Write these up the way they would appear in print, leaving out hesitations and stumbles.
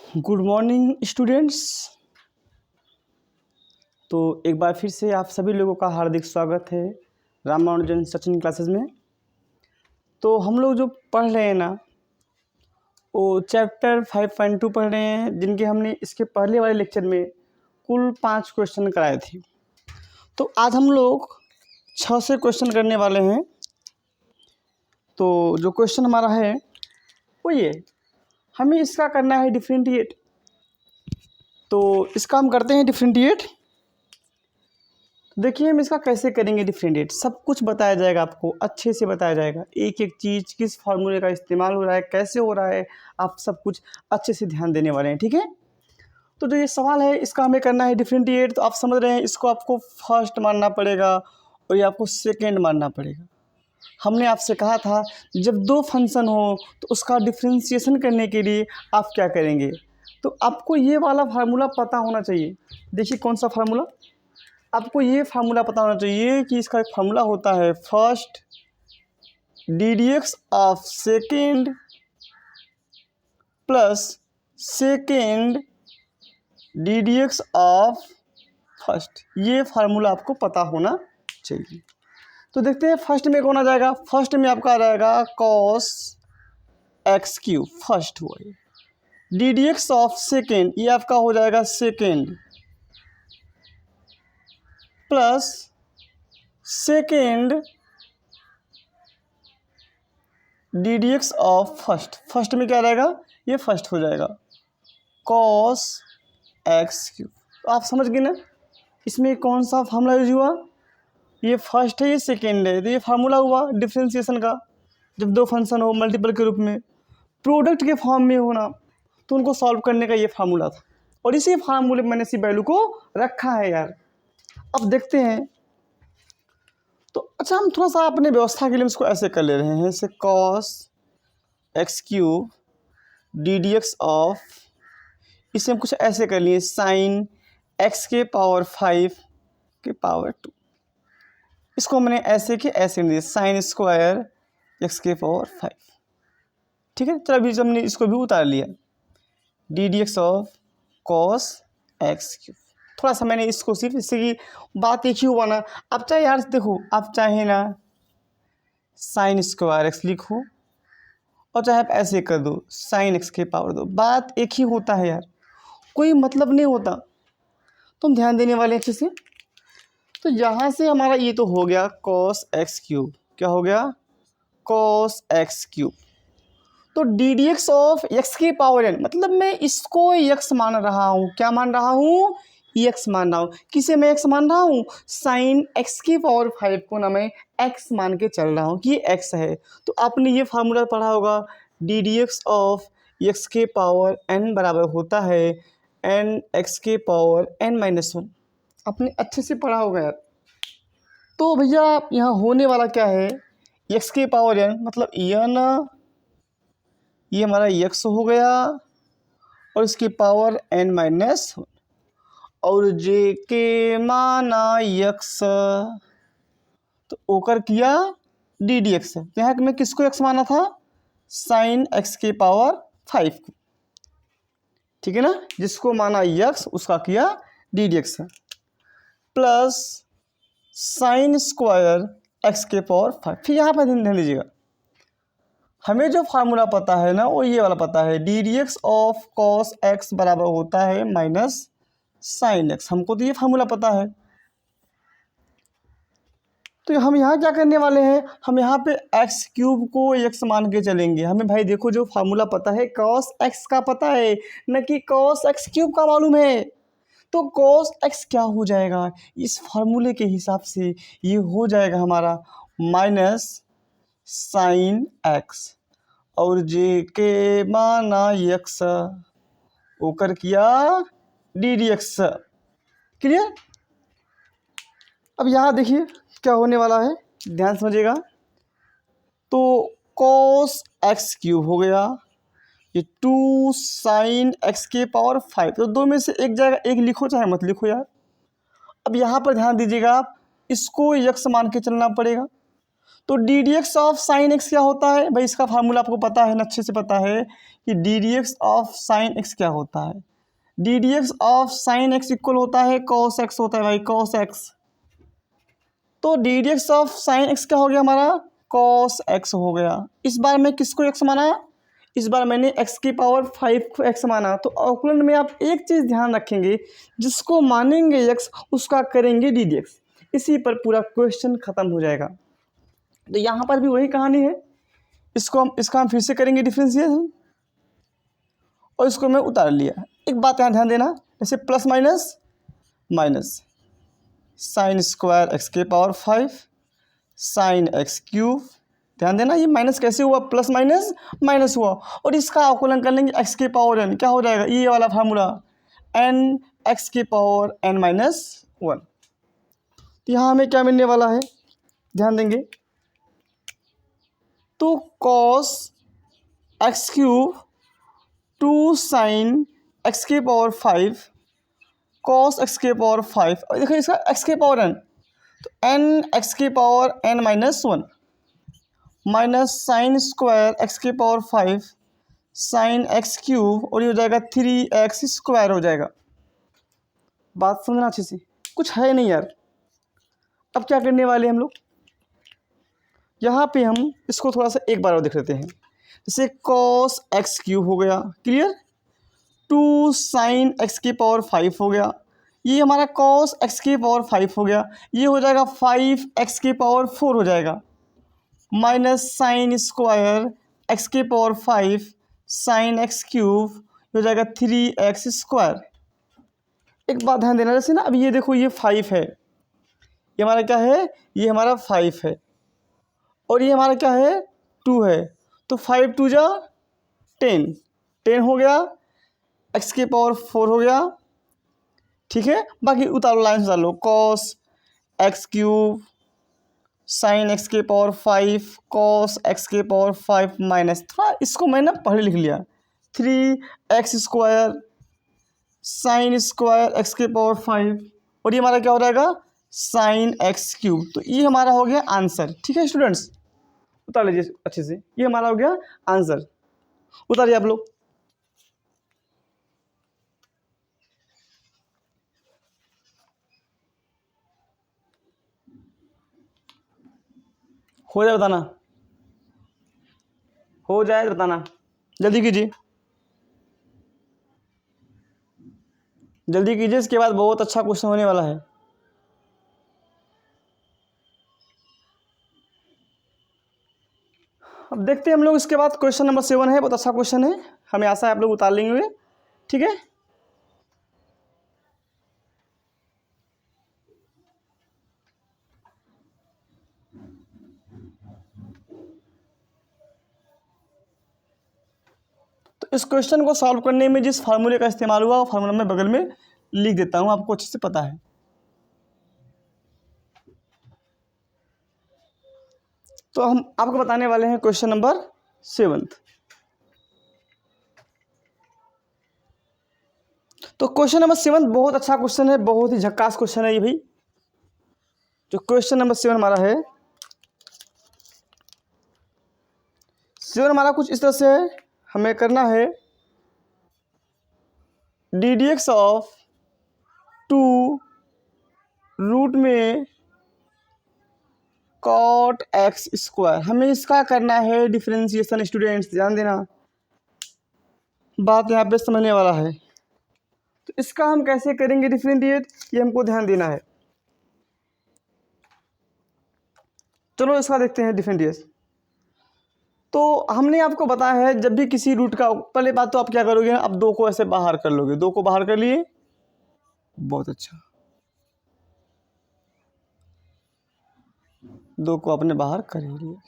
Good morning students. तो एक बार फिर से आप सभी लोगों का हार्दिक स्वागत है रामानुजन सचिन क्लासेस में। तो हम लोग जो पढ़ रहे हैं ना, वो चैप्टर 5.2 पढ़ रहे हैं, जिनके हमने इसके पहले वाले लेक्चर में कुल 5 क्वेश्चन कराए थे। तो आज हम लोग 6 से क्वेश्चन करने वाले हैं। तो जो क्वेश्चन हमारा है वो ये, हमें इसका करना है डिफरेंशिएट। तो इसका हम करते हैं डिफरेंशिएट। देखिए हम इसका कैसे करेंगे डिफरेंशिएट, सब कुछ बताया जाएगा, आपको अच्छे से बताया जाएगा, एक एक चीज़ किस फार्मूले का इस्तेमाल हो रहा है, कैसे हो रहा है, आप सब कुछ अच्छे से ध्यान देने वाले हैं। ठीक है। तो जो ये सवाल है इसका हमें करना है डिफरेंशिएट। तो आप समझ रहे हैं, इसको आपको फर्स्ट मानना पड़ेगा और ये आपको सेकेंड मानना पड़ेगा। हमने आपसे कहा था जब दो फंक्शन हो तो उसका डिफ्रेंशिएशन करने के लिए आप क्या करेंगे। तो आपको ये वाला फार्मूला पता होना चाहिए। देखिए कौन सा फार्मूला, आपको ये फार्मूला पता होना चाहिए कि इसका एक फार्मूला होता है first D d x of second plus second D d x of first. ये फार्मूला आपको पता होना चाहिए। तो देखते हैं फर्स्ट में कौन आ जाएगा। फर्स्ट में आपका आ जाएगा कॉस एक्स क्यूब, फर्स्ट हुआ ये। D d x of second, ये आपका हो जाएगा second plus second D d x of first. First में क्या रहेगा, ये फर्स्ट हो जाएगा कॉस एक्स क्यूब। तो आप समझ गए ना, इसमें कौन सा फार्मूला यूज हुआ, ये फर्स्ट है ये सेकेंड है। तो ये फार्मूला हुआ डिफरेंशिएशन का। जब दो फंक्शन हो मल्टीपल के रूप में, प्रोडक्ट के फॉर्म में होना, तो उनको सॉल्व करने का ये फार्मूला था और इसी फार्मूले में मैंने इसी वैल्यू को रखा है यार। अब देखते हैं। तो अच्छा, हम थोड़ा सा अपने व्यवस्था के लिए इसको ऐसे कर ले रहे हैं, जैसे cos x cube D d x of, इसे हम कुछ ऐसे कर लिए साइन एक्स के पावर 5 के पावर 2। इसको मैंने ऐसे के ऐसे नहीं दिया, साइन स्क्वायर एक्स के पावर 5। ठीक है। चलो अभी हमने इसको भी उतार लिया, D d x of cos x cube. थोड़ा सा मैंने इसको सिर्फ इससे की बात एक ही हुआ ना। अब चाहे यार देखो, आप चाहे ना साइन स्क्वायर एक्स लिखो और चाहे आप ऐसे कर दो साइन एक्स के पावर 2, बात एक ही होता है यार, कोई मतलब नहीं होता। तुम ध्यान देने वाले अच्छे से। तो यहाँ से हमारा ये तो हो गया कॉस एक्स क्यूब, क्या हो गया कॉस एक्स क्यूब। तो D d x of x की पावर एन, मतलब मैं इसको एक्स मान रहा हूँ। क्या मान रहा हूँ, एक्स मान रहा हूँ। किसे मैं एक्स मान रहा हूँ, साइन एक्स की पावर 5 को ना मैं एक्स मान के चल रहा हूँ कि ये एक्स है। तो आपने ये फार्मूला पढ़ा होगा, D d x of x के पावर एन बराबर होता है एन एक्स के पावर एन माइनस 1। आपने अच्छे से पढ़ा होगा यार। तो भैया यहाँ होने वाला क्या है, एक्स के पावर एन मतलब एन, ये हमारा एक्स हो गया और इसकी पावर एन माइनस, और जे के माना एक्स, तो ओकर किया डी डी एक्स। यहाँ मैं किसको एक्स माना था, साइन एक्स के पावर 5 को। ठीक है ना, जिसको माना एक्स उसका किया D d x plus sign square x के पावर 5। फिर यहाँ पर ध्यान दीजिएगा, हमें जो फार्मूला पता है ना वो ये वाला पता है, d d x of cos x बराबर होता है माइनस साइन एक्स। हमको तो ये फार्मूला पता है। तो हम यहाँ क्या करने वाले हैं, हम यहाँ पे एक्स क्यूब को एक्स मान के चलेंगे। हमें भाई देखो जो फार्मूला पता है कॉस एक्स का पता है, न कि कॉस एक्स क्यूब का मालूम है। तो कॉस एक्स क्या हो जाएगा, इस फार्मूले के हिसाब से ये हो जाएगा हमारा माइनस साइन एक्स, और जे के माना एक्स ओकर किया डी डी एक्स। क्लियर। अब यहाँ देखिए क्या होने वाला है, ध्यान समझिएगा। तो कॉस एक्स क्यूब हो गया, ये 2 साइन एक्स के पावर 5। तो दो में से एक जगह एक लिखो चाहे मत लिखो यार। अब यहाँ पर ध्यान दीजिएगा, आप इसको एक्स मान के चलना पड़ेगा। तो D d x of sine x क्या होता है भाई, इसका फार्मूला आपको पता है, अच्छे से पता है कि D d x of sine x क्या होता है। D d x of sine x equal होता है कॉस एक्स होता है भाई, कॉस एक्स। तो D d x of sine x क्या हो गया हमारा, कॉस एक्स हो गया। इस बार मैं किसको एक्स माना, इस बार मैंने x की पावर 5 को x माना। तो अवकलन में आप एक चीज़ ध्यान रखेंगे, जिसको मानेंगे x उसका करेंगे डी डी एक्स, इसी पर पूरा क्वेश्चन खत्म हो जाएगा। तो यहाँ पर भी वही कहानी है, इसका हम फिर से करेंगे डिफरेंशिएशन, और इसको मैं उतार लिया। एक बात यहाँ ध्यान देना, जैसे plus minus minus sign square x के पावर 5 साइन एक्स क्यूब, ध्यान देना ये माइनस कैसे हुआ, प्लस माइनस माइनस हुआ। और इसका अवकलन कर लेंगे एक्स के पावर n, क्या हो जाएगा, ये वाला फार्मूला n एक्स के पावर n माइनस 1। तो यहाँ हमें क्या मिलने वाला है, ध्यान देंगे, तो cos x cube 2 sign x के पावर 5 कॉस एक्स के पावर 5, और देखो इसका एक्स के पावर n, तो n एक्स के power n minus 1 minus sign square x के पावर 5 साइन एक्स क्यूब, और ये हो जाएगा 3x स्क्वायर हो जाएगा। बात समझना अच्छे से, कुछ है नहीं यार। अब क्या करने वाले हम लोग, यहाँ पे हम इसको थोड़ा सा एक बार और देख लेते हैं। जैसे कॉस एक्स क्यूब हो गया, क्लियर, 2 साइन एक्स की पावर 5 हो गया, ये हमारा कॉस एक्स की पावर 5 हो गया, ये हो जाएगा 5x की पावर 4 हो जाएगा, माइनस साइन स्क्वायर एक्स के पावर 5 साइन एक्स क्यूब हो जाएगा 3x स्क्वायर। एक बात ध्यान देना, जैसे ना अब ये देखो ये 5 है, ये हमारा क्या है, ये हमारा 5 है, और ये हमारा क्या है 2 है, तो 5 2 जा 10 हो गया, x के पावर 4 हो गया, ठीक है। बाकी उतारो, लाइन उतार लो, cos x cube sine x के पावर 5 कॉस एक्स के पावर 5 माइनस, थोड़ा इसको मैंने पहले लिख लिया, 3x square sine square x के पावर 5, और ये हमारा क्या हो जाएगा साइन एक्स क्यूब। तो ये हमारा हो गया आंसर, ठीक है स्टूडेंट्स, उतार लीजिए अच्छे से, ये हमारा हो गया आंसर, उतारिए आप लोग। हो जाए बताना, हो जाए तो बताना, जल्दी कीजिए, जल्दी कीजिए, इसके बाद बहुत अच्छा क्वेश्चन होने वाला है। अब देखते हैं हम लोग, इसके बाद क्वेश्चन नंबर 7 है, बहुत अच्छा क्वेश्चन है, हमें आशा है आप लोग उतार लेंगे, ठीक है। तो इस क्वेश्चन को सॉल्व करने में जिस फार्मूले का इस्तेमाल हुआ वो फार्मूला मैं बगल में लिख देता हूँ, आपको अच्छे से पता है। तो हम आपको बताने वाले हैं क्वेश्चन नंबर 7। तो क्वेश्चन नंबर 7 बहुत अच्छा क्वेश्चन है, बहुत ही झक्कास क्वेश्चन है ये भाई। जो क्वेश्चन नंबर 7 हमारा है, 7 हमारा कुछ इस तरह से है, हमें करना है d d x of 2 root में कॉट एक्स स्क्वायर, हमें इसका करना है डिफरेंशिएशन। स्टूडेंट्स ध्यान देना, बात यहाँ पे समझने वाला है। तो इसका हम कैसे करेंगे डिफरेंशिएट, ये हमको ध्यान देना है। चलो इसका देखते हैं डिफरेंशिएट। तो हमने आपको बताया है जब भी किसी रूट का, पहले बात तो आप क्या करोगे, अब 2 को ऐसे बाहर कर लोगे, 2 को बाहर कर लिए, बहुत अच्छा, 2 को आपने बाहर कर ही लिया।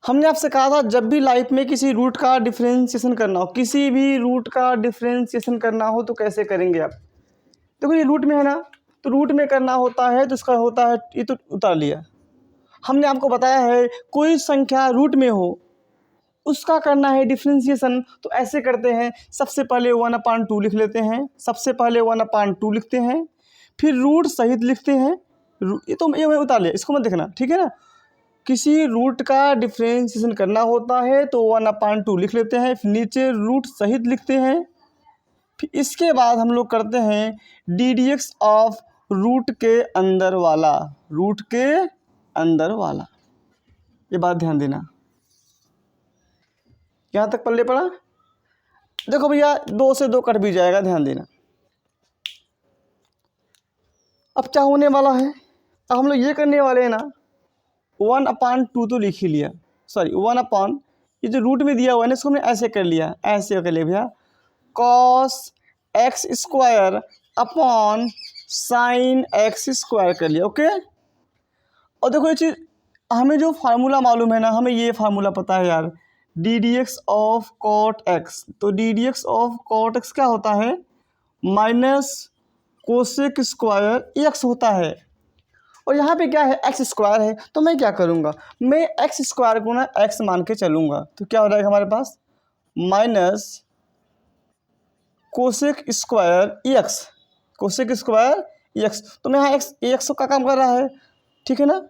हमने आपसे कहा था जब भी लाइफ में किसी रूट का डिफरेंशिएशन करना हो, किसी भी रूट का डिफरेंशिएशन करना हो तो कैसे करेंगे आप। देखो ये रूट में है ना, तो रूट में करना होता है तो इसका होता है, ये तो उतार लिया। हमने आपको बताया है कोई संख्या रूट में हो उसका करना है डिफरेंशिएशन, तो ऐसे करते हैं, सबसे पहले 1/2 लिख लेते हैं, सबसे पहले 1/2 लिखते हैं, फिर रूट सहित लिखते हैं, ये तो ये मैंने उतार लिया, इसको मत देखना, ठीक है ना। किसी रूट का डिफ्रेंशिएशन करना होता है तो 1/2 लिख लेते हैं, फिर नीचे रूट सहित लिखते हैं। फिर इसके बाद हम लोग करते हैं DDX ऑफ रूट के अंदर वाला, रूट के अंदर वाला। ये बात ध्यान देना। यहाँ तक पल्ले पड़ा। देखो भैया 2 से 2 कट भी जाएगा, ध्यान देना। अब क्या होने वाला है, अब हम लोग ये करने वाले हैं ना, 1/2 तो लिख ही लिया, सॉरी 1 ये जो रूट में दिया हुआ है ना, इसको हमने ऐसे कर लिया, ऐसे कर लिया भैया, cos x square upon sine x square कर लिया, ओके। और देखो ये चीज़, हमें जो फार्मूला मालूम है ना, हमें ये फार्मूला पता है यार, DDX ऑफ cot x। तो DDX ऑफ cot x क्या होता है, माइनस कोसेक स्क्वायर x होता है। और यहाँ पे क्या है, एक्स स्क्वायर है, तो मैं क्या करूँगा, मैं एक्स स्क्वायर को ना एक्स मान के चलूँगा, तो क्या हो जाएगा हमारे पास, minus cosec square x, cosec square x. तो मैं यहाँ एक्स का काम कर रहा है, ठीक है ना।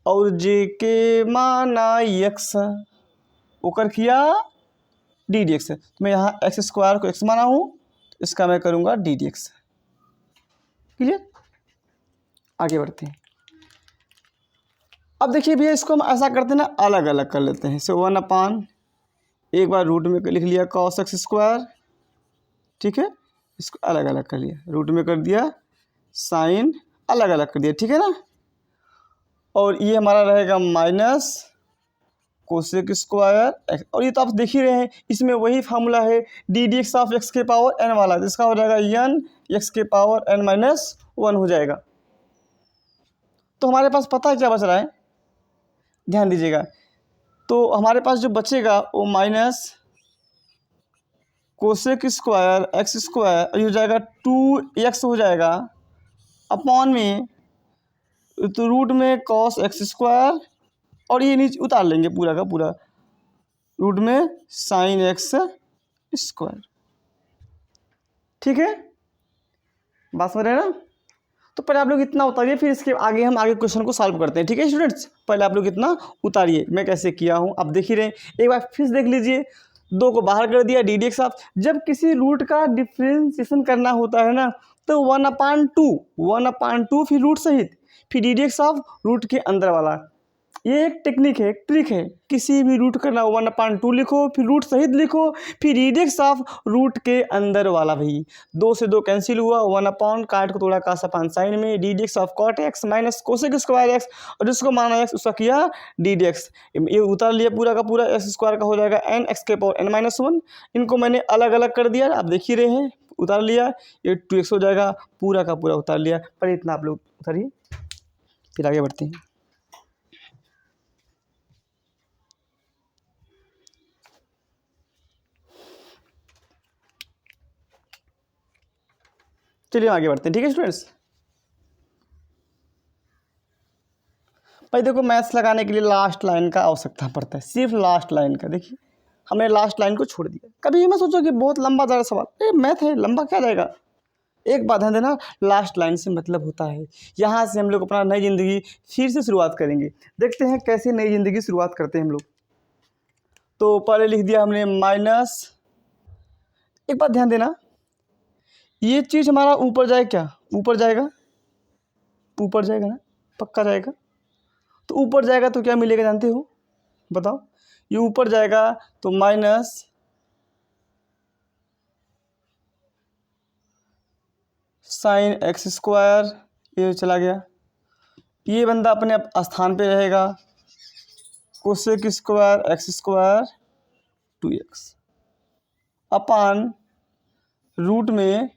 और जे के माना एक्स, ओकर किया DDX है, तो मैं यहाँ एक्स स्क्वायर को एक्स माना हूँ, इसका मैं करूँगा DDX। क्लियर, आगे बढ़ते हैं। अब देखिए भैया, इसको हम ऐसा करते हैं ना, अलग अलग कर लेते हैं। 1/, एक बार रूट में लिख लिया cos x स्क्वायर, ठीक है, इसको अलग अलग कर लिया, रूट में कर दिया, साइन अलग अलग कर दिया, ठीक है ना। और ये हमारा रहेगा माइनस कोसेक स्क्वायर x। और ये तो आप देख ही रहे हैं, इसमें वही फार्मूला है DDX ऑफ x के पावर n वाला, जिसका हो जाएगा n x के पावर n-1 हो जाएगा। तो हमारे पास पता है क्या बच रहा है, ध्यान दीजिएगा। तो हमारे पास जो बचेगा वो minus cosec square x square, ये हो जाएगा 2x हो जाएगा, अपॉन में तो रूट में cos x स्क्वायर, और ये नीचे उतार लेंगे पूरा का पूरा, रूट में साइन x स्क्वायर, ठीक है, बात समझ रहे हैं ना। तो पहले आप लोग इतना उतारिए, फिर इसके आगे हम आगे क्वेश्चन को सॉल्व करते हैं, ठीक है स्टूडेंट्स। पहले आप लोग इतना उतारिए, मैं कैसे किया हूँ आप देख ही रहे हैं, एक बार फिर देख लीजिए। 2 को बाहर कर दिया, DDX ऑफ, जब किसी रूट का डिफ्रेंशिएशन करना होता है ना, तो 1/2 फिर रूट सहित, फिर DDX ऑफ रूट के अंदर वाला। ये एक टेक्निक है, एक ट्रिक है, किसी भी रूट करना 1/2 लिखो, फिर रूट सहित लिखो, फिर DDX ऑफ रूट के अंदर वाला। भाई 2 से 2 कैंसिल हुआ, 1/, काट को तोड़ा cos अपान साइन में, DDX of cot x minus cosec square x, और जिसको माना x उसका किया DDX। ये उतार लिया पूरा का पूरा, x स्क्वायर का हो जाएगा n x के पावर n-1। इनको मैंने अलग अलग कर दिया, आप देख ही रहे हैं, उतार लिया, ये 2x हो जाएगा, पूरा का पूरा उतार लिया। पर इतना आप लोग उतारिए, फिर आगे बढ़ते हैं। चलिए आगे बढ़ते हैं, ठीक है स्टूडेंट्स। भाई देखो, मैथ्स लगाने के लिए लास्ट लाइन का आवश्यकता पड़ता है, सिर्फ लास्ट लाइन का। देखिए हमने लास्ट लाइन को छोड़ दिया। कभी ये मत सोचो कि बहुत लंबा ज़्यादा सवाल, मैथ है, लंबा क्या जाएगा। एक बात ध्यान देना, लास्ट लाइन से मतलब होता है यहाँ से हम लोग अपना नई ज़िंदगी फिर से शुरुआत करेंगे। देखते हैं कैसे नई ज़िंदगी शुरुआत करते हैं हम लोग। तो पहले लिख दिया हमने माइनस, एक बात ध्यान देना, ये चीज़ हमारा ऊपर जाए, क्या ऊपर जाएगा, ऊपर जाएगा ना, पक्का जाएगा। तो ऊपर जाएगा तो क्या मिलेगा जानते हो, बताओ। ये ऊपर जाएगा तो माइनस साइन x स्क्वायर, ये चला गया, ये बंदा अपने स्थान पे रहेगा, cosec square x square 2x upon root में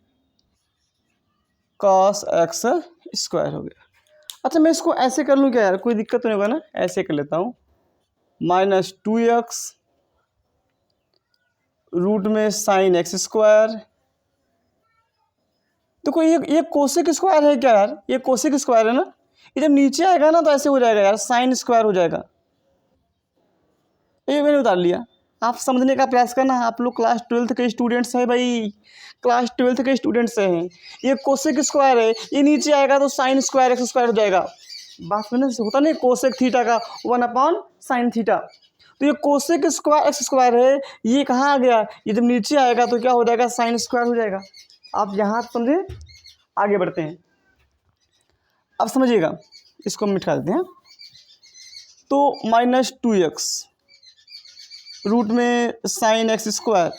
cos x स्क्वायर हो गया। अच्छा मैं इसको ऐसे कर लूँ क्या यार, कोई दिक्कत तो नहीं होगा ना, ऐसे कर लेता हूँ, माइनस 2x रूट में साइन x स्क्वायर। देखो ये कोसेक स्क्वायर है क्या यार, ये कोसेक स्क्वायर है ना, ये जब नीचे आएगा ना तो ऐसे हो जाएगा यार, साइन स्क्वायर हो जाएगा। ये मैंने उतार लिया, आप समझने का प्रयास करना। आप लोग क्लास 12th के स्टूडेंट्स हैं भाई, क्लास 12th के स्टूडेंट्स हैं। ये कोसेक स्क्वायर है, ये नीचे आएगा तो साइन स्क्वायर एक्स स्क्वायर हो जाएगा। बात में ना होता नहीं कोसेक थीटा का 1/sin थीटा, तो ये कोसेक स्क्वायर एक्स स्क्वायर है, ये कहाँ आ गया, ये जब नीचे आएगा तो क्या हो जाएगा, साइन स्क्वायर हो जाएगा। आप यहाँ समझे, आगे बढ़ते हैं। अब समझिएगा, इसको मिटा देते हैं। तो -2x रूट में साइन एक्स स्क्वायर।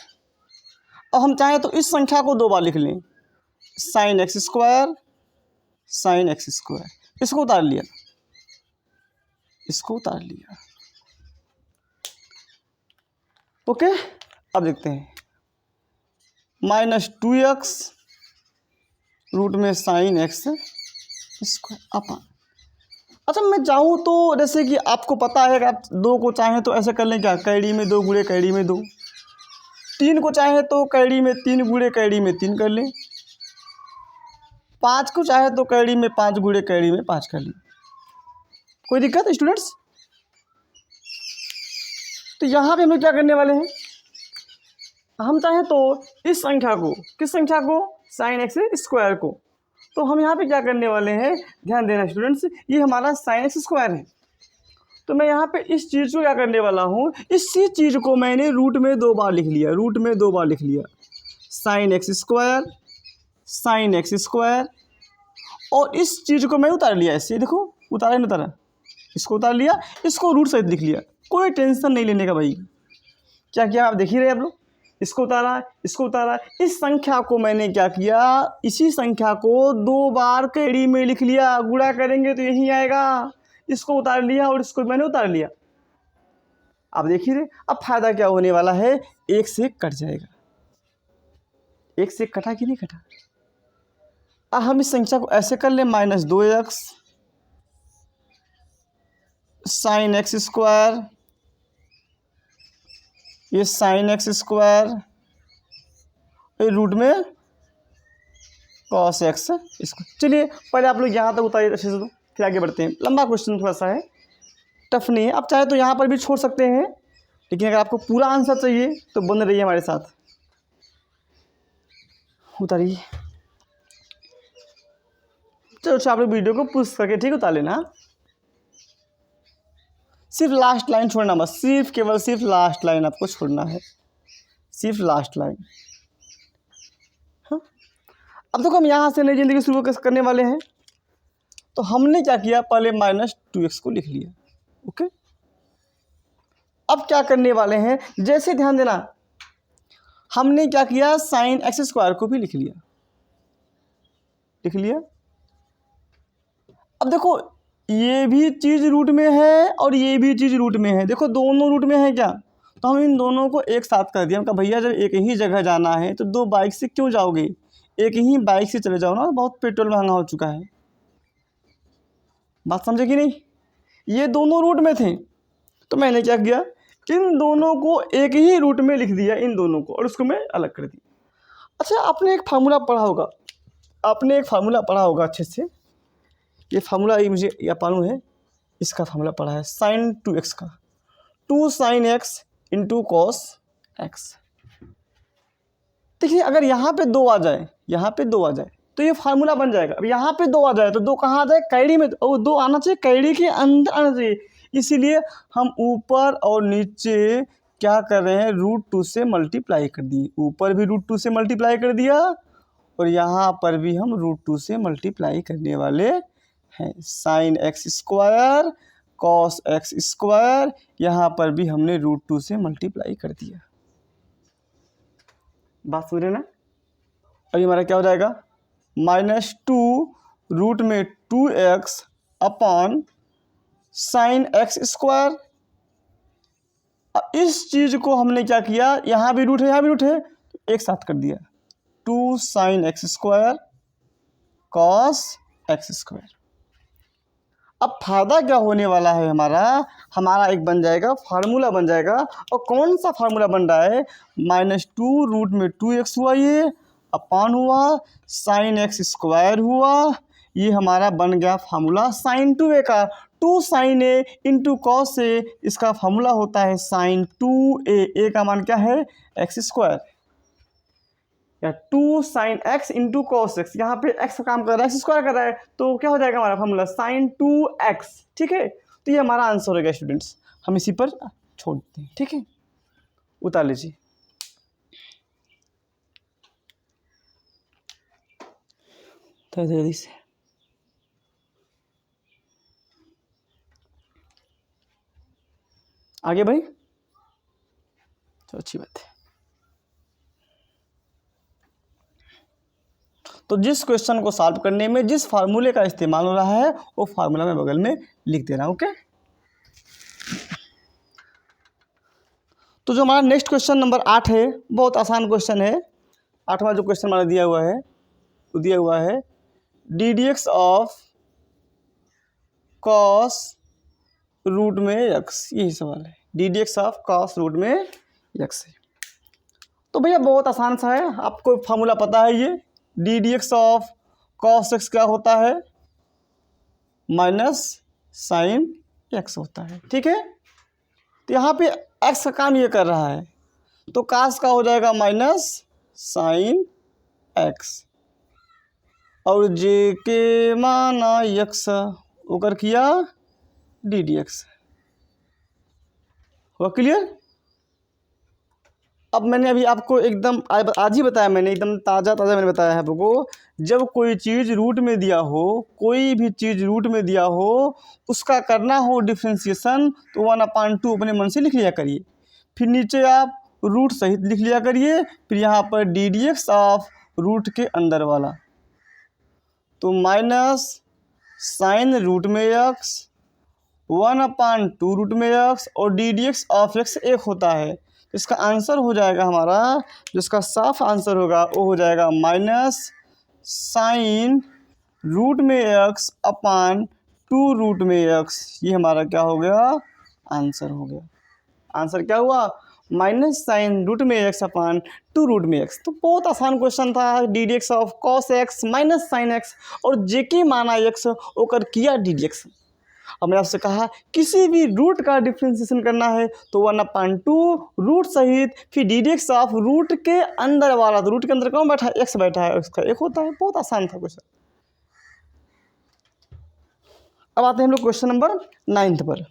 अब हम चाहें तो इस संख्या को 2 बार लिख लें, sine x square sine x square. इसको उतार लिया, इसको उतार लिया। ओके, अब देखते हैं -2x रूट में साइन एक्स स्क्वायर अपन। अच्छा, मैं चाहूँ तो जैसे कि आपको पता है कि आप 2 को चाहें तो ऐसे कर लें, क्या कैडी में 2 गुणे कैडी में 2, 3 को चाहे तो कैडी में 3 गुणे कैडी में 3 कर लें, 5 को चाहे तो कैडी में 5 गुणे कैडी में 5 कर लें। कोई दिक्कत स्टूडेंट्स? तो यहाँ पे हम लोग क्या करने वाले हैं, हम चाहें तो इस संख्या को, किस संख्या को, साइन एक्स स्क्वायर को, तो हम यहाँ पे क्या करने वाले हैं, ध्यान देना स्टूडेंट्स, ये हमारा साइन एक्स स्क्वायर है। तो मैं यहाँ पे इस चीज़ को क्या करने वाला हूँ, इसी चीज़ को मैंने रूट में 2 बार लिख लिया, रूट में 2 बार लिख लिया, sine x square sine x square. और इस चीज़ को मैं उतार लिया, ऐसे देखो, उतारा नहीं उतारा, इसको उतार लिया, इसको रूट सहित लिख लिया। कोई टेंशन नहीं लेने का भाई। क्या किया आप देख ही रहे आप लोग, इसको उतारा, इसको उतारा। इस संख्या को मैंने क्या किया, इसी संख्या को 2 बार कैडी में लिख लिया, गुणा करेंगे तो यही आएगा। इसको उतार लिया और इसको मैंने उतार लिया। आप देख ही रहे, अब फायदा क्या होने वाला है, 1 से कट जाएगा। 1 से कटा कि नहीं कटा। अब हम इस संख्या को ऐसे कर ले, -2x साइन एक्स स्क्वायर, ये साइन एक्स स्क्वायर, रूट में कॉस एक्स इसको। चलिए पहले आप लोग यहाँ तक उतारिए अच्छे से, तो फिर आगे बढ़ते हैं। लंबा क्वेश्चन थोड़ा सा है, टफ नहीं है। आप चाहे तो यहाँ पर भी छोड़ सकते हैं, लेकिन अगर आपको पूरा आंसर चाहिए तो बने रहिए हमारे साथ। उतारिए, चलो अच्छा, आप लोग वीडियो को पुश करके ठीक उतार लेना। सिर्फ लास्ट लाइन छोड़ना बस, सिर्फ केवल सिर्फ लास्ट लाइन आपको छोड़ना है, सिर्फ लास्ट लाइन। हाँ, अब देखो हम यहाँ से नई जिंदगी शुरू करने वाले हैं। तो हमने क्या किया, पहले -2x को लिख लिया। ओके, अब क्या करने वाले हैं, जैसे ध्यान देना, हमने क्या किया, साइन एक्स स्क्वायर को भी लिख लिया, लिख लिया। अब देखो ये भी चीज़ रूट में है और ये भी चीज़ रूट में है, देखो दोनों रूट में है क्या, तो हम इन दोनों को एक साथ कर दिया। हम कहा भैया जब एक ही जगह जाना है तो 2 बाइक से क्यों जाओगे, एक ही बाइक से चले जाओ ना, बहुत पेट्रोल महंगा हो चुका है। बात समझे कि नहीं, ये दोनों रूट में थे, तो मैंने क्या किया, इन दोनों को एक ही रूट में लिख दिया, इन दोनों को, और उसको मैं अलग कर दिया। अच्छा, आपने एक फार्मूला पढ़ा होगा, आपने एक फार्मूला पढ़ा होगा अच्छे से, ये फार्मूला ये मुझे या मालूम है, इसका फार्मूला पढ़ा है, sin 2x का, 2 sin x into cos x. देखिए अगर यहाँ पे 2 आ जाए, यहाँ पे 2 आ जाए तो ये फार्मूला बन जाएगा। अब यहाँ पे 2 आ जाए तो 2 कहाँ आ जाए, कैडी में, और 2 आना चाहिए कैडी के अंदर आना चाहिए। इसीलिए हम ऊपर और नीचे क्या कर रहे हैं, √2 से मल्टीप्लाई कर दिए, ऊपर भी √2 से मल्टीप्लाई कर दिया और यहाँ पर भी हम √2 से मल्टीप्लाई करने वाले हैं। Sine x square cos x square, यहाँ पर भी हमने √2 से मल्टीप्लाई कर दिया। बात समझ रहे ना। अभी हमारा क्या हो जाएगा, -2 रूट में 2x upon sine x square. इस चीज़ को हमने क्या किया, यहाँ भी रूट है यहाँ भी रूट है, तो एक साथ कर दिया, 2 sine x square cos x square. अब फायदा क्या होने वाला है, हमारा एक बन जाएगा, फार्मूला बन जाएगा। और कौन सा फार्मूला बन रहा है, -2 रूट में 2x हुआ, ये अपॉन हुआ साइन एक्स स्क्वायर हुआ, ये हमारा बन गया फार्मूला साइन 2a का। 2 sign A into cos A, इसका फॉर्मूला होता है साइन 2a। ए का मान क्या है एक्स स्क्वायर, या 2 sine x into cos x, यहाँ पे एक्स का काम कर रहा है, एक्स स्क्वायर कर रहा है, तो क्या हो जाएगा हमारा फॉर्मूला साइन 2x। ठीक है, तो ये हमारा आंसर हो गया स्टूडेंट्स, हम इसी पर छोड़ देते हैं। ठीक है, उतार लीजिए। तो जल्दी से आगे भाई, तो अच्छी बात है। तो जिस क्वेश्चन को सॉल्व करने में जिस फार्मूले का इस्तेमाल हो रहा है वो फार्मूला मैं बगल में लिख दे रहा हूँ। ओके, तो जो हमारा नेक्स्ट क्वेश्चन नंबर 8 है, बहुत आसान क्वेश्चन है। 8वां जो क्वेश्चन हमारा दिया हुआ है वो दिया हुआ है d d x of cos root में एक्स, यही सवाल है। D d x of cos root में एक्स है। तो भैया बहुत आसान सा है, आपको फार्मूला पता है। ये D d x of cos x क्या होता है, माइनस साइन एक्स होता है। ठीक है, तो यहाँ पे एक्स का काम ये कर रहा है, तो कास का हो जाएगा माइनस साइन एक्स, और जे के माना एक्स होकर किया डी डी एक्स। हुआ क्लियर? अब मैंने अभी आपको एकदम आज ही बताया, मैंने एकदम ताज़ा मैंने बताया है आपको, जब कोई चीज़ रूट में दिया हो, कोई भी चीज़ रूट में दिया हो, उसका करना हो डिफ्रेंशिएशन, तो 1/2 अपने मन से लिख लिया करिए, फिर नीचे आप रूट सहित लिख लिया करिए, फिर यहाँ पर d d x of root के अंदर वाला, तो माइनस साइन रूट में एक्स 1/2 रूट में एक्स, और d d x of x एक होता है। इसका आंसर हो जाएगा हमारा, जो इसका साफ आंसर होगा वो हो जाएगा माइनस साइन रूट में एक्स अपान 2 रूट में एक्स। ये हमारा क्या हो गया, आंसर हो गया। आंसर क्या हुआ, माइनस साइन रूट में एक्स अपान 2 रूट में एक्स। तो बहुत आसान क्वेश्चन था। D d x of cos x minus sine x, और जे के माना एक्स होकर किया डी डी एक्स। अब मैंने आपसे कहा किसी भी रूट का डिफ्रेंशिएशन करना है तो 1/2 रूट सहित, फिर d d x of root के अंदर वाला, तो रूट के अंदर कौन बैठा है, एक्स बैठा है, उसका एक होता है। बहुत आसान था क्वेश्चन। अब आते हैं हम लोग क्वेश्चन नंबर 9 पर।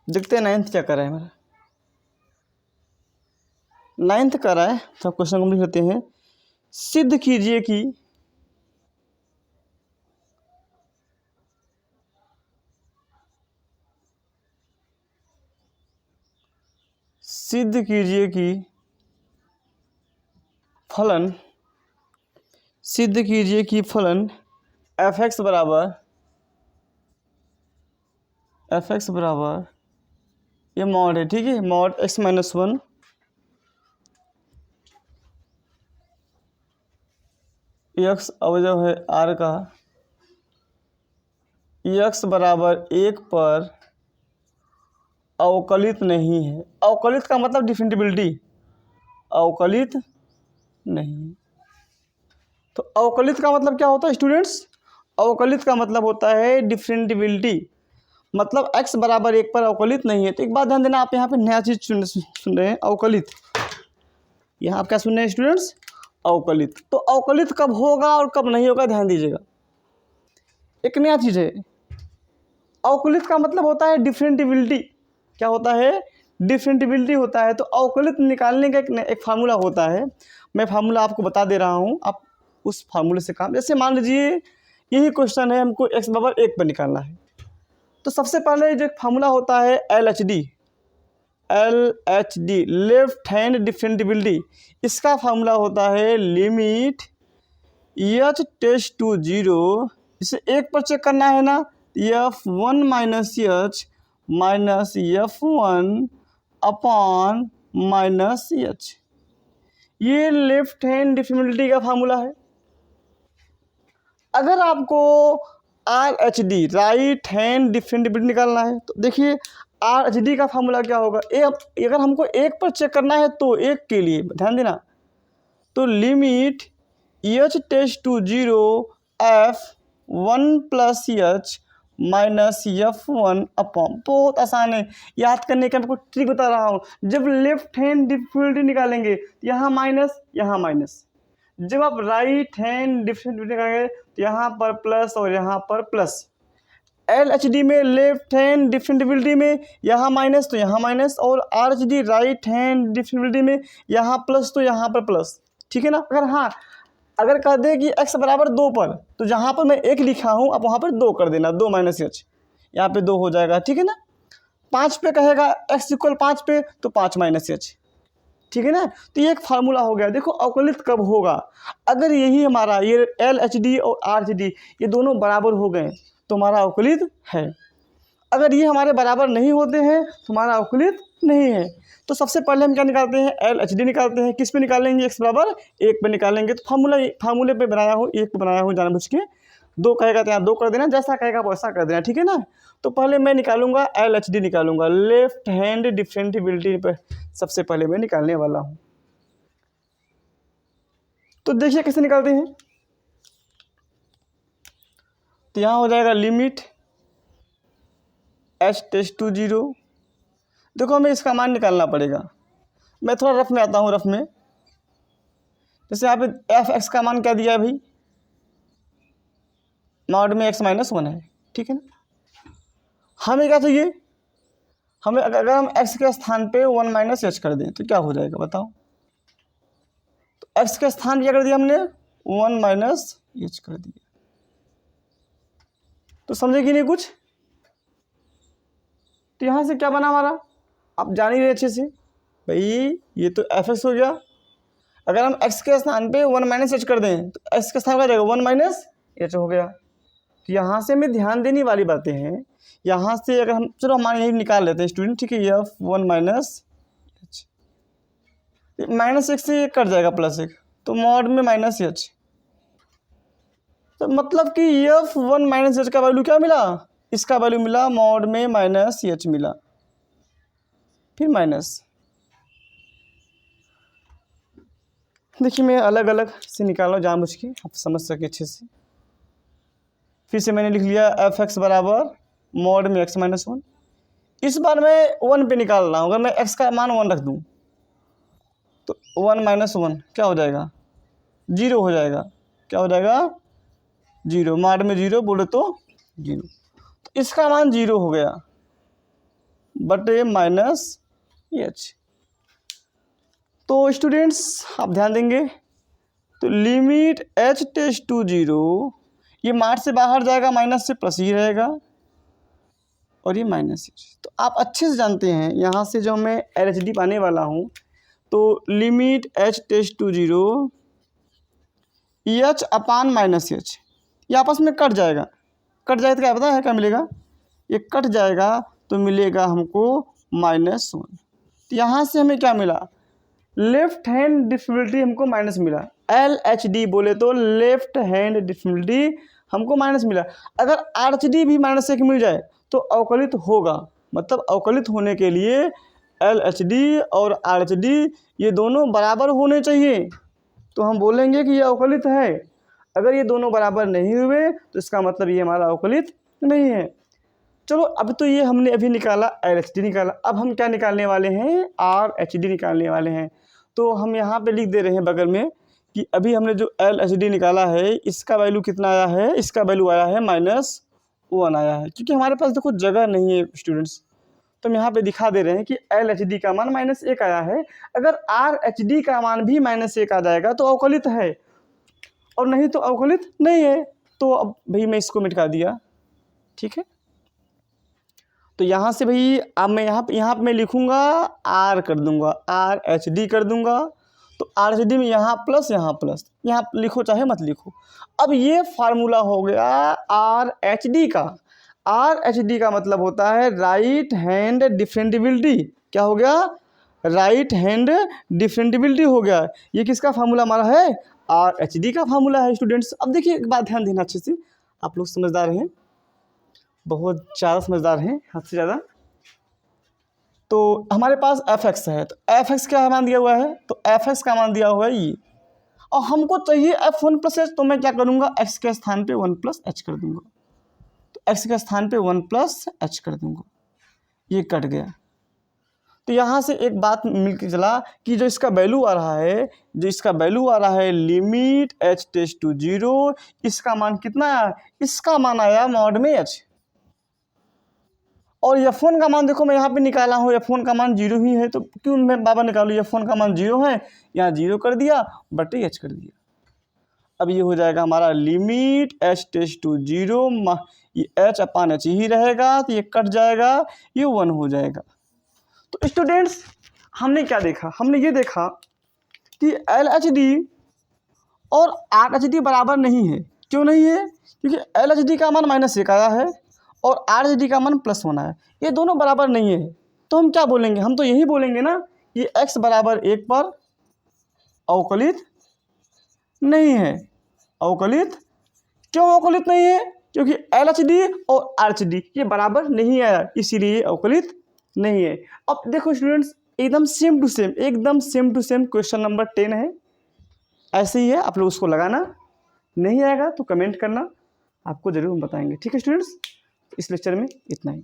देखते हैं 9th क्या कर रहा है हमारा। 9th कर रहा है, तो क्वेश्चन को लिख लेते हैं। सिद्ध कीजिए कि फलन एफ एक्स बराबर ये मॉड है, ठीक है, मॉड x-1 x अवयव है r का, x बराबर 1 पर अवकलित नहीं है। अवकलित का मतलब डिफरेंटिबिलिटी, अवकलित नहीं। तो अवकलित का मतलब क्या होता है स्टूडेंट्स, अवकलित का मतलब होता है डिफरेंटिबिलिटी, मतलब x बराबर 1 पर अवकलित नहीं है। तो एक बात ध्यान देना, आप यहाँ पे नया चीज़ सुन रहे हैं, अवकलित। यहाँ आप क्या सुन रहे हैं स्टूडेंट्स, अवकलित। तो अवकलित कब होगा और कब नहीं होगा ध्यान दीजिएगा, एक नया चीज़ है। अवकलित का मतलब होता है डिफरेंटिबिलिटी, क्या होता है, डिफरेंटिबिलिटी होता है। तो अवकलित निकालने का एक फार्मूला होता है, मैं फार्मूला आपको बता दे रहा हूँ, आप उस फार्मूले से काम, जैसे मान लीजिए यही क्वेश्चन है, हमको x बराबर 1 पर निकालना है। तो सबसे पहले जो फार्मूला होता है LHD लेफ्ट हैंड डिफरेंटिबिलिटी, इसका फार्मूला होता है लिमिट h टेस्ट टू 0, इसे 1 पर चेक करना है ना, f1 minus h minus f1 upon minus h. ये लेफ्ट हैंड डिफरेंशियबिलिटी का फार्मूला है। अगर आपको R H D right hand differentiability निकालना है तो देखिए आर एच डी का फार्मूला क्या होगा। अगर हमको एक पर चेक करना है तो एक के लिए ध्यान देना, तो limit h tends to 0 f 1 plus h minus f 1 upon. बहुत आसान है याद करने का, आपको ट्रिक बता रहा हूँ। जब लेफ्ट हैंड डिफरेंशियबिलिटी निकालेंगे यहाँ माइनस यहाँ माइनस, जब आप राइट हैंड डिफरेंशियबिलिटी निकालेंगे तो यहाँ पर प्लस और यहाँ पर प्लस। एल एच डी में लेफ्ट हैंड डिफरेंशियबिलिटी में यहाँ माइनस तो यहाँ माइनस, और R H D right hand differentiability में यहाँ प्लस तो यहाँ पर प्लस। ठीक है ना। अगर कह दे कि x बराबर 2 पर, तो जहाँ पर मैं 1 लिखा हूँ आप वहाँ पर 2 कर देना, 2 माइनस एच, यहाँ पे 2 हो जाएगा। ठीक है ना। 5 पे कहेगा x इक्वल 5 पे तो 5 माइनस एच। ठीक है ना। तो ये एक फार्मूला हो गया। देखो अवकलित कब होगा, अगर यही हमारा ये एल एच डी और आर एच डी ये दोनों बराबर हो गए तो हमारा अवकलित है। अगर ये हमारे बराबर नहीं होते हैं तो हमारा अवकलित नहीं है। तो सबसे पहले हम क्या निकालते हैं, एल एच डी निकालते हैं। किस पे निकालेंगे, x बराबर 1 पे निकालेंगे। तो फार्मूले पे बनाया हो, 1 पे बनाया हो जानबूझ के। 2 कहेगा तो यहाँ 2 कर देना, जैसा कहेगा वैसा कर देना। ठीक है ना। तो पहले मैं निकालूंगा एल एच डी निकालूंगा, लेफ्ट हैंड डिफरेंशियबिलिटी पे सबसे पहले मैं निकालने वाला हूँ। तो देखिए कैसे निकालते हैं। तो यहाँ हो जाएगा लिमिट एच टेंड्स टू 0। देखो हमें इसका मान निकालना पड़ेगा। मैं थोड़ा रफ में आता हूँ, रफ में। जैसे यहाँ पे एफ एक्स का मान क्या दिया है भाई, मॉड में x माइनस 1 है। ठीक है ना। हमें क्या चाहिए, हमें अगर हम x के स्थान पे 1 माइनस एच कर दें तो क्या हो जाएगा बताओ। तो x के स्थान पे क्या कर दिया हमने, 1 माइनस एच कर दिया। तो समझे कि नहीं कुछ। तो यहाँ से क्या बना हमारा, आप जान ही रहे अच्छे से भाई, ये तो एफ एक्स हो गया। अगर हम x के स्थान पे 1 माइनस एच कर दें तो x के स्थान पर जाएगा 1 माइनस एच हो गया। तो यहाँ से हमें ध्यान देने वाली बातें हैं। यहाँ से अगर हम, चलो हमारे यही निकाल लेते हैं स्टूडेंट। ठीक है, एफ 1 माइनस एच, माइनस 1 से कट जाएगा प्लस 1, तो मॉड में माइनस एच। तो मतलब कि एफ 1 माइनस एच का वैल्यू क्या मिला, इसका वैल्यू मिला मॉड में माइनस एच मिला, फिर माइनस। देखिए मैं अलग अलग से निकाल रहा हूँ जानबूझ के, आप समझ सके अच्छे से। फिर से मैंने लिख लिया एफ एक्स बराबर मॉड में x माइनस 1। इस बार मैं 1 पे निकाल रहा हूँ। अगर मैं x का मान 1 रख दूँ तो 1 माइनस 1 क्या हो जाएगा, 0 हो जाएगा। क्या हो जाएगा, 0। मॉड में 0 बोले तो 0। तो इसका मान 0 हो गया बटे माइनस एच। तो स्टूडेंट्स आप ध्यान देंगे, तो लिमिट एच टेंड्स टू 0, ये मार्ट से बाहर जाएगा, माइनस से प्लस ही रहेगा, और ये माइनस एच। तो आप अच्छे से जानते हैं यहाँ से जो मैं एल एच डी पाने वाला हूँ, तो limit h tends to 0 h upon minus h, ये आपस में कट जाएगा। कट जाए तो क्या पता है क्या मिलेगा, ये कट जाएगा तो मिलेगा हमको -1। तो यहाँ से हमें क्या मिला, लेफ्ट हैंड डिफरेंशियबिलिटी हमको माइनस मिला। एल एच डी बोले तो लेफ्ट हैंड डिफरेंशियबिलिटी हमको माइनस मिला। अगर आर एच डी भी -1 मिल जाए तो अवकलित होगा। मतलब अवकलित होने के लिए एल एच डी और आर एच डी ये दोनों बराबर होने चाहिए, तो हम बोलेंगे कि ये अवकलित है। अगर ये दोनों बराबर नहीं हुए तो इसका मतलब ये हमारा अवकलित नहीं है। चलो अब तो ये हमने अभी निकाला एल एच डी निकाला, अब हम क्या निकालने वाले हैं, आर एच डी निकालने वाले हैं। तो हम यहाँ पे लिख दे रहे हैं बगल में कि अभी हमने जो एल एच डी निकाला है इसका वैल्यू कितना आया है, इसका वैल्यू आया है -1 आया है। क्योंकि हमारे पास देखो जगह नहीं है स्टूडेंट्स, तो हम यहाँ पे दिखा दे रहे हैं कि एल एच डी का मान -1 आया है। अगर आर एच डी का मान भी -1 आ जाएगा तो अवकलित है, और नहीं तो अवकलित नहीं है। तो अब भाई मैं इसको मिटा दिया। ठीक है, तो यहाँ से भाई अब मैं यहाँ पे मैं लिखूँगा आर कर दूँगा, आर एच डी कर दूँगा। तो आर एच डी में यहाँ प्लस यहाँ लिखो चाहे मत लिखो। अब ये फार्मूला हो गया आर एच डी का। आर एच डी का मतलब होता है राइट हैंड डिफरेंशियबिलिटी। क्या हो गया, राइट हैंड डिफरेंटिबिलिटी हो गया। ये किसका फार्मूला हमारा है, RH का फार्मूला है स्टूडेंट्स। अब देखिए एक बात ध्यान देना अच्छे से, आप लोग समझदार हैं, बहुत ज़्यादा समझदार हैं, हद से ज़्यादा। तो हमारे पास fx है, तो fx क्या मान दिया हुआ है, तो fx का मान दिया हुआ है ये, और हमको चाहिए f1+h, तो मैं क्या करूँगा, x के स्थान पे 1+h कर दूंगा, तो x के स्थान पे 1+h कर दूंगा, ये कट गया। तो यहाँ से एक बात मिल के चला कि जो इसका वैल्यू आ रहा है, जो इसका वैल्यू आ रहा है लिमिट h टेस्ट टू 0, इसका मान कितना आया, इसका मान आया मॉड में h। और f1 का मान देखो मैं यहाँ पे निकाला हूँ, f1 का मान 0 ही है, तो क्यों मैं बाबा निकालूँ, f1 का मान 0 है, यहाँ 0 कर दिया बटे h कर दिया। अब ये हो जाएगा हमारा लिमिट h टेस्ट टू 0, ये h/h ही रहेगा, तो ये कट जाएगा, ये 1 हो जाएगा। तो स्टूडेंट्स हमने क्या देखा, हमने ये देखा कि LHD और RHD बराबर नहीं है। क्यों नहीं है, क्योंकि LHD का मान -1 आया है और RHD का मान +1 आया, ये दोनों बराबर नहीं है। तो हम क्या बोलेंगे, हम तो यही बोलेंगे ना कि x = 1 पर अवकलित नहीं है। अवकलित क्यों अवकलित नहीं है, क्योंकि LHD और RHD ये बराबर नहीं आया, इसीलिए अवकलित नहीं है। अब देखो स्टूडेंट्स एकदम सेम टू सेम, एकदम same to same question number 10 है, ऐसे ही है, आप लोग उसको लगाना, नहीं आएगा तो कमेंट करना, आपको ज़रूर हम बताएंगे। ठीक है स्टूडेंट्स, इस लेक्चर में इतना ही।